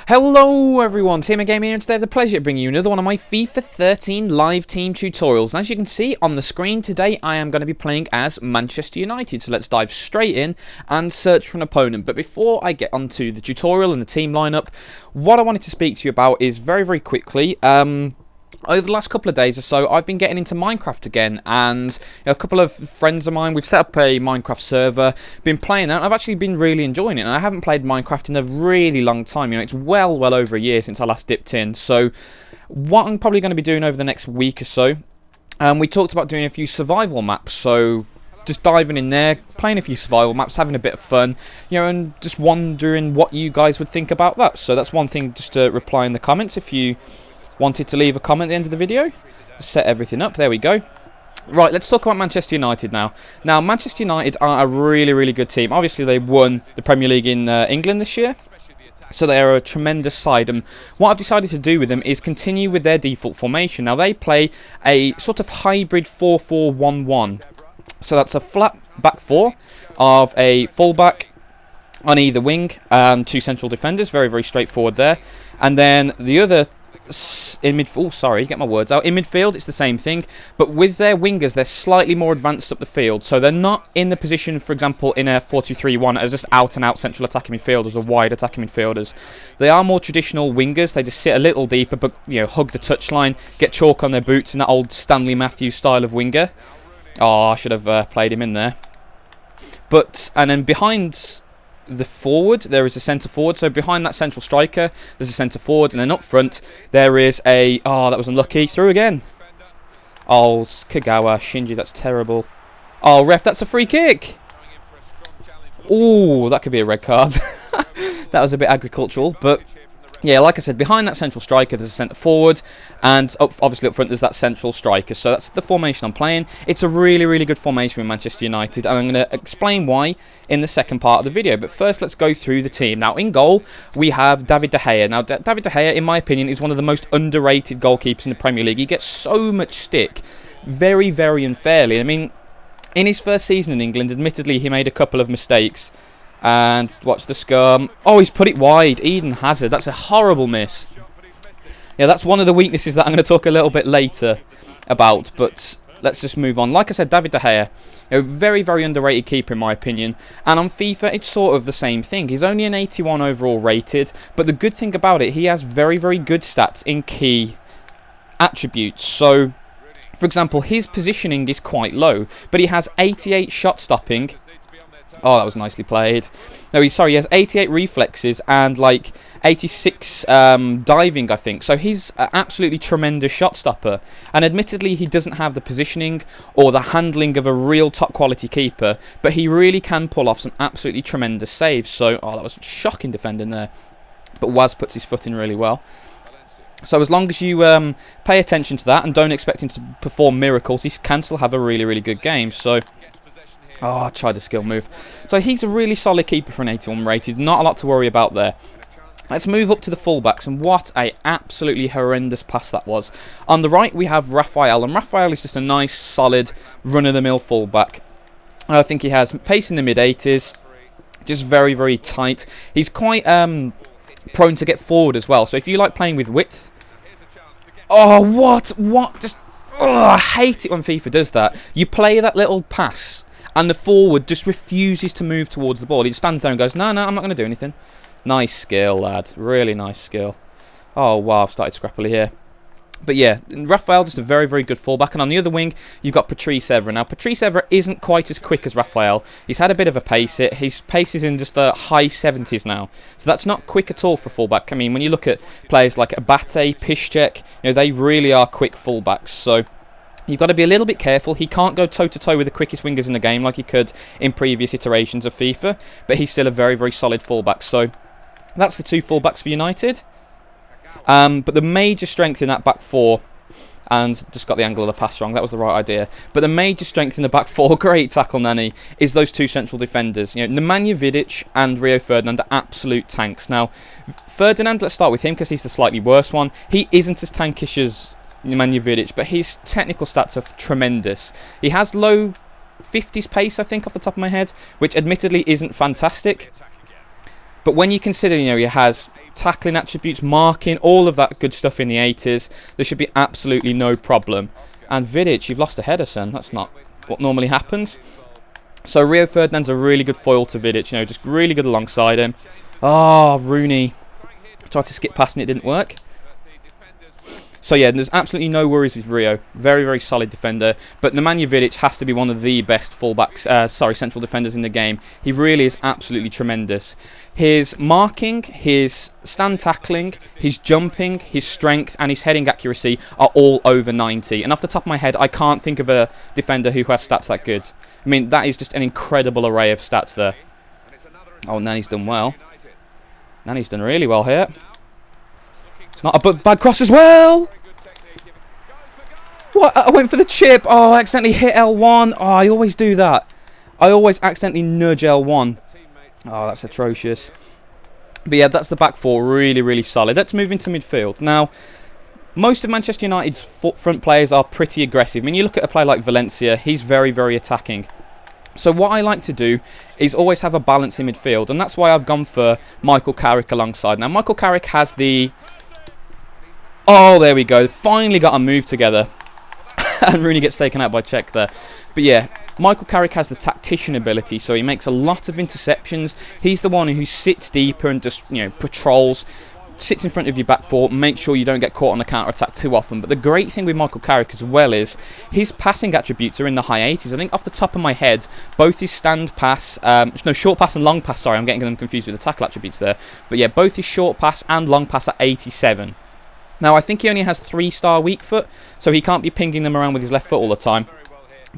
Hello everyone, TMMgamer here, and today I have the pleasure of bringing you another one of my FIFA 13 live team tutorials. And as you can see on the screen today, I am going to be playing as Manchester United. So let's dive straight in and search for an opponent. But before I get onto the tutorial and the team lineup, what I wanted to speak to you about is very quickly, over the last couple of days or so, I've been getting into Minecraft again, and a couple of friends of mine, we've set up a Minecraft server, been playing that, and I've actually been really enjoying it, and I haven't played Minecraft in a really long time. It's well over a year since I last dipped in. So what I'm probably going to be doing over the next week or so, we talked about doing a few survival maps, so just diving in there, playing a few survival maps, having a bit of fun, and just wondering what you guys would think about that. So that's one thing, just to reply in the comments if you wanted to leave a comment at the end of the video. Set everything up, there we go. Right, let's talk about Manchester United now. Now, Manchester United are a really good team. Obviously, they won the Premier League in England this year, so they are a tremendous side. And what I've decided to do with them is continue with their default formation. Now, they play a sort of hybrid 4-4-1-1. So that's a flat back four of a fullback on either wing and two central defenders. Very straightforward there. And then the other in midfield, it's the same thing, but with their wingers, they're slightly more advanced up the field, so they're not in the position, for example, in a 4-2-3-1 as just out-and-out central attacking midfielders or wide attacking midfielders. They are more traditional wingers. They just sit a little deeper, but hug the touchline, get chalk on their boots in that old Stanley Matthews style of winger. Oh, I should have played him in there. And then behind the forward, there is a centre forward. So behind that central striker, there's a centre forward, and then up front there is a... Oh, that was unlucky. Through again. Oh, Kagawa, Shinji, that's terrible. Oh, ref, that's a free kick. Oh, that could be a red card. That was a bit agricultural, but yeah, like I said, behind that central striker there's a centre forward, and obviously up front there's that central striker. So that's the formation I'm playing. It's a really good formation with Manchester United, and I'm going to explain why in the second part of the video. But first, let's go through the team. Now, in goal, we have David De Gea. Now, David De Gea, in my opinion, is one of the most underrated goalkeepers in the Premier League. He gets so much stick, very unfairly. I mean, in his first season in England, admittedly, he made a couple of mistakes. And watch the scum. Oh, he's put it wide. Eden Hazard. That's a horrible miss. Yeah, that's one of the weaknesses that I'm going to talk a little bit later about. But let's just move on. Like I said, David De Gea, very underrated keeper in my opinion. And on FIFA, it's sort of the same thing. He's only an 81 overall rated. But the good thing about it, he has very good stats in key attributes. So, for example, his positioning is quite low. But he has 88 shot stopping. Oh, that was nicely played. No, he has 88 reflexes and like 86 diving, I think. So he's an absolutely tremendous shot stopper. And admittedly, he doesn't have the positioning or the handling of a real top quality keeper, but he really can pull off some absolutely tremendous saves. So, oh, that was shocking defending there. But Waz puts his foot in really well. So as long as you pay attention to that and don't expect him to perform miracles, he can still have a really good game. So... Oh, I tried the skill move. So he's a really solid keeper for an 81 rated. Not a lot to worry about there. Let's move up to the fullbacks, and what a absolutely horrendous pass that was. On the right, we have Raphael, and Raphael is just a nice, solid, run-of-the-mill fullback. I think he has pace in the mid-80s, just very tight. He's quite prone to get forward as well, so if you like playing with width... Oh, what? Just... Oh, I hate it when FIFA does that. You play that little pass... and the forward just refuses to move towards the ball. He stands there and goes, no, I'm not going to do anything. Nice skill, lad. Really nice skill. Oh, wow, I've started scrappily here. But yeah, Raphael, just a very good fullback. And on the other wing, you've got Patrice Evra. Now, Patrice Evra isn't quite as quick as Raphael. He's had a bit of a pace hit. His pace is in just the high 70s now. So that's not quick at all for fullback. I mean, when you look at players like Abate, Piszczek, they really are quick fullbacks. So... you've got to be a little bit careful. He can't go toe-to-toe with the quickest wingers in the game like he could in previous iterations of FIFA, but he's still a very solid fullback. So that's the two fullbacks for United. But the major strength in that back four, and just got the angle of the pass wrong, that was the right idea, but the major strength in the back four, great tackle Nani, is those two central defenders. Nemanja Vidic and Rio Ferdinand are absolute tanks. Now, Ferdinand, let's start with him because he's the slightly worse one. He isn't as tankish as Nemanja Vidic, but his technical stats are tremendous. He has low 50s pace, I think, off the top of my head, which admittedly isn't fantastic. But when you consider, he has tackling attributes, marking, all of that good stuff in the 80s. There should be absolutely no problem. And Vidic, you've lost a header, son. That's not what normally happens. So Rio Ferdinand's a really good foil to Vidic, you know, just really good alongside him. Oh, Rooney tried to skip past and it didn't work. So yeah, there's absolutely no worries with Rio. Very, very solid defender. But Nemanja Vidic has to be one of the best central defenders in the game. He really is absolutely tremendous. His marking, his stand tackling, his jumping, his strength and his heading accuracy are all over 90. And off the top of my head, I can't think of a defender who has stats that good. I mean, that is just an incredible array of stats there. Oh, Nani's done well. Nani's done really well here. It's not a bad cross as well. What? I went for the chip. Oh, I accidentally hit L1. Oh, I always do that. I always accidentally nudge L1. Oh, that's atrocious. But yeah, that's the back four. Really, really solid. Let's move into midfield. Now, most of Manchester United's front players are pretty aggressive. I mean, you look at a player like Valencia. He's very, very attacking. So what I like to do is always have a balance in midfield. And that's why I've gone for Michael Carrick alongside. Now, Michael Carrick has the... Oh, there we go. Finally got a move together. And Rooney gets taken out by Czech there. But yeah, Michael Carrick has the tactician ability, so he makes a lot of interceptions. He's the one who sits deeper and just, you know, patrols, sits in front of your back four, make sure you don't get caught on the counter-attack too often. But the great thing with Michael Carrick as well is his passing attributes are in the high 80s. I think off the top of my head, both his stand pass, short pass and long pass, sorry, I'm getting them confused with the tackle attributes there. But yeah, both his short pass and long pass are 87. Now, I think he only has 3-star weak foot, so he can't be pinging them around with his left foot all the time.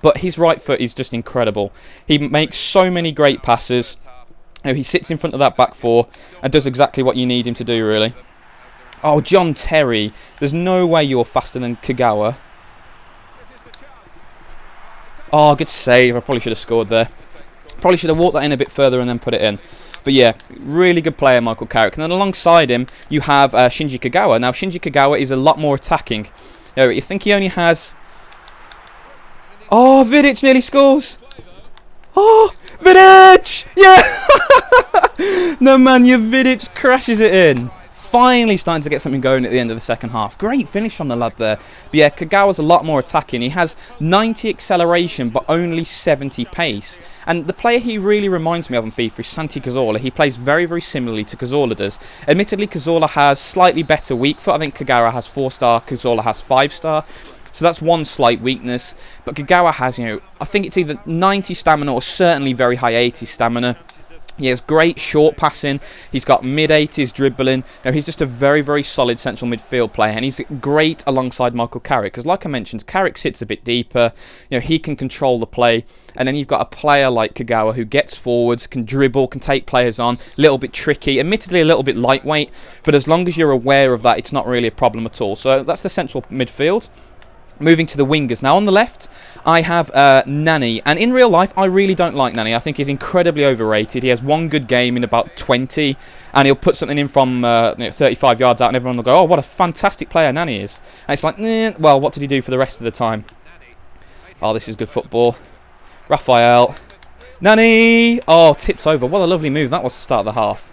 But his right foot is just incredible. He makes so many great passes. You know, he sits in front of that back four and does exactly what you need him to do, really. Oh, John Terry. There's no way you're faster than Kagawa. Oh, good save. I probably should have scored there. Probably should have walked that in a bit further and then put it in. But yeah, really good player, Michael Carrick. And then alongside him, you have Shinji Kagawa. Now, Shinji Kagawa is a lot more attacking. You think he only has... Oh, Vidic nearly scores. Oh, Vidic! Yeah! Nemanja Vidic crashes it in. Finally starting to get something going at the end of the second half. Great finish from the lad there. But yeah, Kagawa's a lot more attacking. He has 90 acceleration, but only 70 pace. And the player he really reminds me of in FIFA is Santi Cazorla. He plays very, very similarly to Cazorla does. Admittedly, Cazorla has slightly better weak foot. I think Kagawa has 4-star, Cazorla has 5-star. So that's one slight weakness. But Kagawa has, you know, I think it's either 90 stamina or certainly very high 80 stamina. He has great short passing. He's got mid-80s dribbling. Now, he's just a very, very solid central midfield player. And he's great alongside Michael Carrick. Because like I mentioned, Carrick sits a bit deeper. You know, he can control the play. And then you've got a player like Kagawa who gets forwards, can dribble, can take players on. A little bit tricky. Admittedly, a little bit lightweight. But as long as you're aware of that, it's not really a problem at all. So that's the central midfield. Moving to the wingers. Now, on the left, I have Nani. And in real life, I really don't like Nani. I think he's incredibly overrated. He has one good game in about 20. And he'll put something in from 35 yards out. And everyone will go, oh, what a fantastic player Nani is. And it's like, well, what did he do for the rest of the time? Oh, this is good football. Raphael. Nani! Oh, tips over. What a lovely move that was to start the half.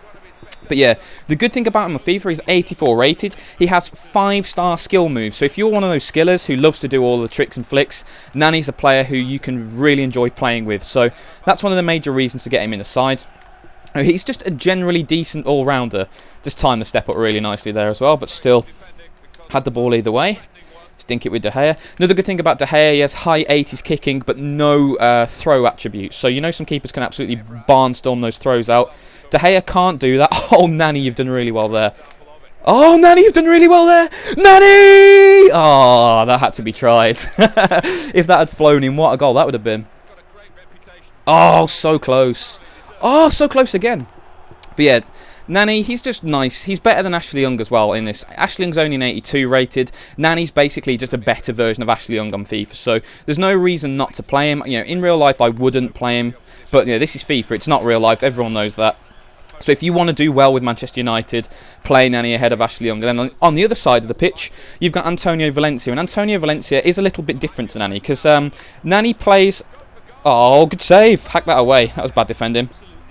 But yeah, the good thing about him on FIFA, he's 84 rated. He has 5-star skill moves. So if you're one of those skillers who loves to do all the tricks and flicks, Nani's a player who you can really enjoy playing with. So that's one of the major reasons to get him in the side. He's just a generally decent all-rounder. Just timed the step up really nicely there as well, but still had the ball either way. Dink it with De Gea. Another good thing about De Gea, he has high 80s kicking, but no throw attributes. So you know some keepers can absolutely barnstorm those throws out. De Gea can't do that. Oh, Nani, you've done really well there. Oh, Nani, you've done really well there. Nani! Oh, that had to be tried. If that had flown in, what a goal that would have been. Oh, so close. Oh, so close again. But yeah, Nani, he's just nice. He's better than Ashley Young as well in this. Ashley Young's only an 82 rated. Nani's basically just a better version of Ashley Young on FIFA. So there's no reason not to play him. You know, in real life, I wouldn't play him. But you know, this is FIFA. It's not real life. Everyone knows that. So if you want to do well with Manchester United, play Nani ahead of Ashley Young. And then on the other side of the pitch, you've got Antonio Valencia. And Antonio Valencia is a little bit different to Nani. Because Nani plays... Oh, good save. Hack that away. That was bad defending.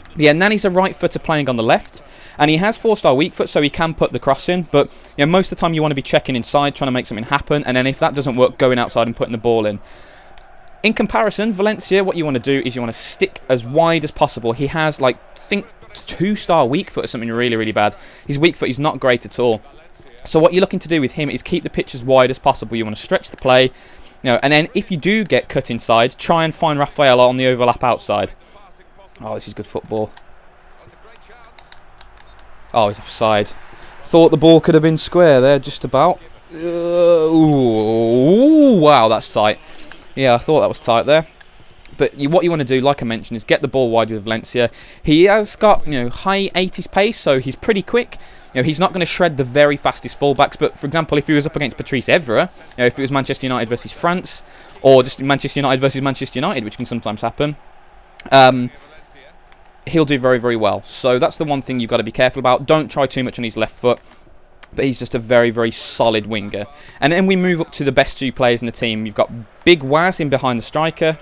But yeah, Nani's a right footer playing on the left. And he has 4-star weak foot, so he can put the cross in. But most of the time you want to be checking inside, trying to make something happen. And then if that doesn't work, going outside and putting the ball in. In comparison, Valencia, what you want to do is you want to stick as wide as possible. He has, like, I think 2-star weak foot or something really, really bad. His weak foot is not great at all. So what you're looking to do with him is keep the pitch as wide as possible. You want to stretch the play, and then if you do get cut inside, try and find Rafael on the overlap outside. Oh, this is good football. Oh, he's offside. Thought the ball could have been square there, just about. Ooh, wow, that's tight. Yeah, I thought that was tight there. But what you want to do, like I mentioned, is get the ball wide with Valencia. He has got, high 80s pace, so he's pretty quick. He's not going to shred the very fastest fullbacks. But, for example, if he was up against Patrice Evra, if it was Manchester United versus France, or just Manchester United versus Manchester United, which can sometimes happen, he'll do very, very well. So that's the one thing you've got to be careful about. Don't try too much on his left foot. But he's just a very, very solid winger. And then we move up to the best 2 players in the team. You've got Big Waz in behind the striker.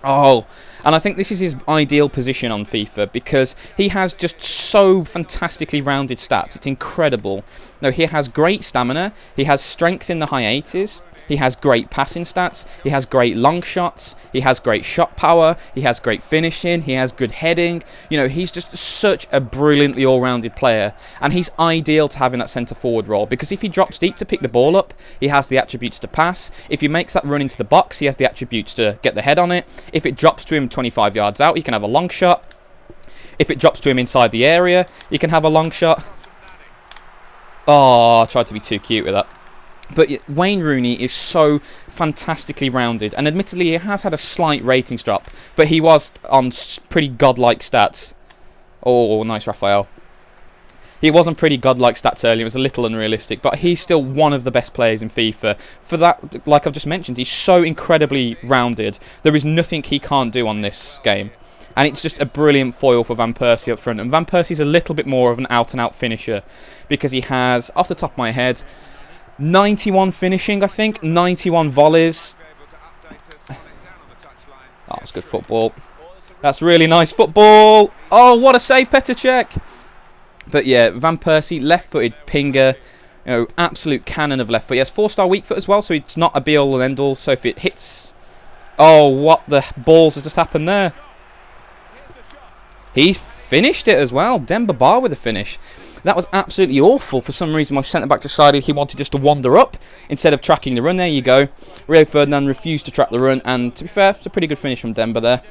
Oh, and I think this is his ideal position on FIFA because he has just so fantastically rounded stats. It's incredible. No, he has great stamina. He has strength in the high 80s. He has great passing stats. He has great long shots. He has great shot power. He has great finishing. He has good heading. He's just such a brilliantly all-rounded player. And he's ideal to have in that centre-forward role because if he drops deep to pick the ball up, he has the attributes to pass. If he makes that run into the box, he has the attributes to get the head on it. If it drops to him 25 yards out, he can have a long shot. If it drops to him inside the area, he can have a long shot. Oh, I tried to be too cute with that. But Wayne Rooney is so fantastically rounded. And admittedly, he has had a slight ratings drop. But he was on pretty godlike stats. Oh, nice, Rafael. He was on pretty godlike stats earlier. It was a little unrealistic. But he's still one of the best players in FIFA. For that, like I've just mentioned, he's so incredibly rounded. There is nothing he can't do on this game. And it's just a brilliant foil for Van Persie up front. And Van Persie's a little bit more of an out-and-out finisher. Because he has, off the top of my head, 91 finishing, I think. 91 volleys. Oh, that's good football. That's really nice football. Oh, what a save, Petr Cech. But yeah, Van Persie, left-footed pinger. Absolute cannon of left foot. He has 4-star weak foot as well, so it's not a be-all and end-all. So if it hits... Oh, what the balls has just happened there? He finished it as well. Demba Ba with a finish. That was absolutely awful. For some reason, my centre-back decided he wanted just to wander up instead of tracking the run. There you go. Rio Ferdinand refused to track the run, and to be fair, it's a pretty good finish from Demba there.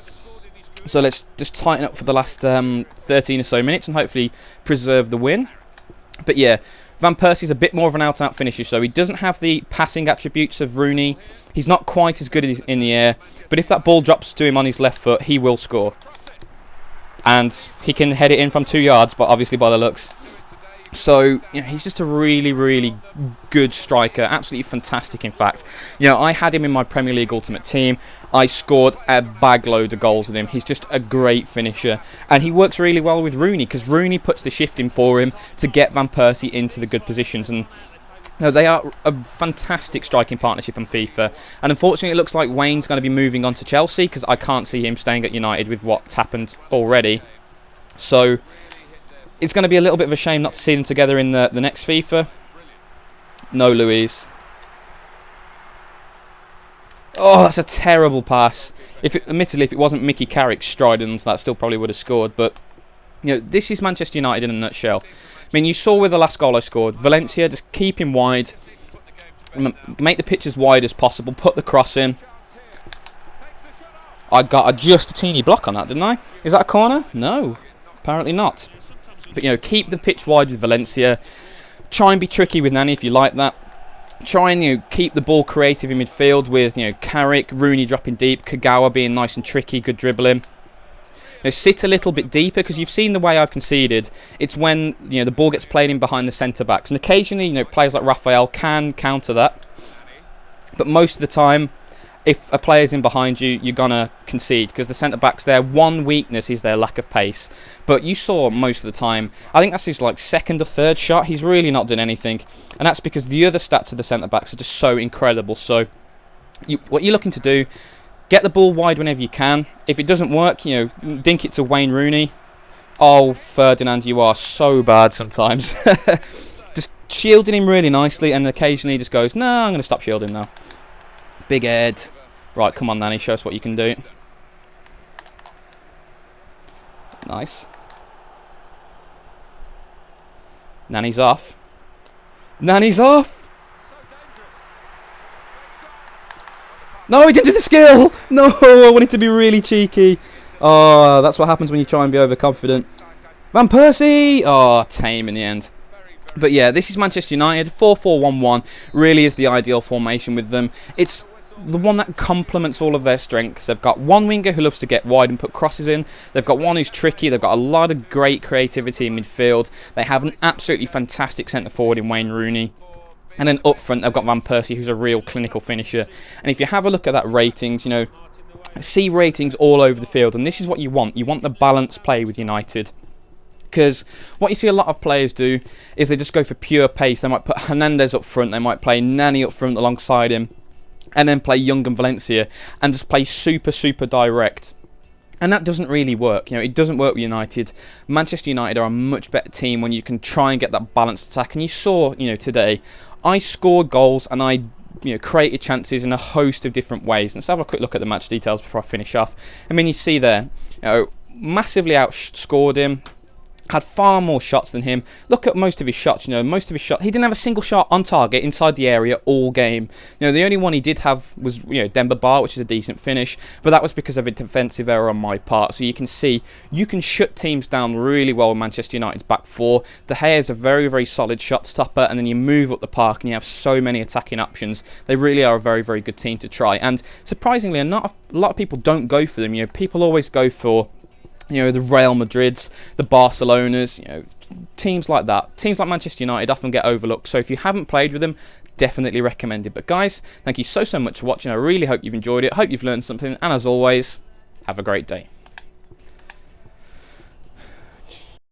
So let's just tighten up for the last 13 or so minutes and hopefully preserve the win. But yeah, Van Persie's a bit more of an out-and-out finisher, so he doesn't have the passing attributes of Rooney. He's not quite as good in the air, but if that ball drops to him on his left foot, he will score. And he can head it in from 2 yards, but obviously by the looks. So, he's just a really, really good striker. Absolutely fantastic, in fact. I had him in my Premier League Ultimate Team. I scored a bagload of goals with him. He's just a great finisher. And he works really well with Rooney, because Rooney puts the shift in for him to get Van Persie into the good positions. And they are a fantastic striking partnership on FIFA. And unfortunately, it looks like Wayne's going to be moving on to Chelsea, because I can't see him staying at United with what's happened already. So it's going to be a little bit of a shame not to see them together in the next FIFA. No, Luis. Oh, that's a terrible pass. Admittedly, if it wasn't Mickey Carrick's stridens, that still probably would have scored. But this is Manchester United in a nutshell. I mean, you saw with the last goal I scored, Valencia, just keep him wide, make the pitch as wide as possible, put the cross in. I got just a teeny block on that, didn't I? Is that a corner? No, apparently not. But, keep the pitch wide with Valencia. Try and be tricky with Nani if you like that. Try and, keep the ball creative in midfield with, Carrick, Rooney dropping deep, Kagawa being nice and tricky, good dribbling. Sit a little bit deeper, because you've seen the way I've conceded. It's when, the ball gets played in behind the centre-backs. And occasionally, players like Rafael can counter that. But most of the time, if a player's in behind you, you're going to concede, because the centre-backs, their one weakness is their lack of pace. But you saw most of the time, I think that's his second or third shot. He's really not done anything. And that's because the other stats of the centre-backs are just so incredible. So what you're looking to do, get the ball wide whenever you can. If it doesn't work, dink it to Wayne Rooney. Oh, Ferdinand, you are so bad sometimes. Just shielding him really nicely, and occasionally he just goes, no, I'm going to stop shielding now. Big head. Right, come on, Nani, show us what you can do. Nice. Nani's off. Nani's off! No, he didn't do the skill! No, I wanted to be really cheeky. Oh, that's what happens when you try and be overconfident. Van Persie! Oh, tame in the end. But yeah, this is Manchester United. 4-4-1-1 really is the ideal formation with them. It's the one that complements all of their strengths. They've got one winger who loves to get wide and put crosses in. They've got one who's tricky. They've got a lot of great creativity in midfield. They have an absolutely fantastic centre forward in Wayne Rooney. And then up front, they've got Van Persie, who's a real clinical finisher. And if you have a look at that ratings, you know, see ratings all over the field. And this is what you want. You want the balanced play with United. Because what you see a lot of players do is they just go for pure pace. They might put Hernandez up front. They might play Nani up front alongside him. And then play Young and Valencia. And just play super, super direct. And that doesn't really work. You know, it doesn't work with United. Manchester United are a much better team when you can try and get that balanced attack. And you saw, you know, today, I scored goals and I, you know, created chances in a host of different ways. Let's have a quick look at the match details before I finish off. I mean, you see there, you know, massively outscored him. Had far more shots than him. Look at most of his shots, you know, he didn't have a single shot on target inside the area all game. You know, the only one he did have was, you know, Demba Ba, which is a decent finish, but that was because of a defensive error on my part. So you can see, you can shut teams down really well with Manchester United's back four. De Gea is a very, very solid shot stopper, and then you move up the park and you have so many attacking options. They really are a very, very good team to try. And surprisingly, a lot of people don't go for them. You know, people always go for, you know, the Real Madrids, the Barcelonas, you know, teams like that. Teams like Manchester United often get overlooked. So if you haven't played with them, definitely recommend it. But guys, thank you so much for watching. I really hope you've enjoyed it. Hope you've learned something. And as always, have a great day.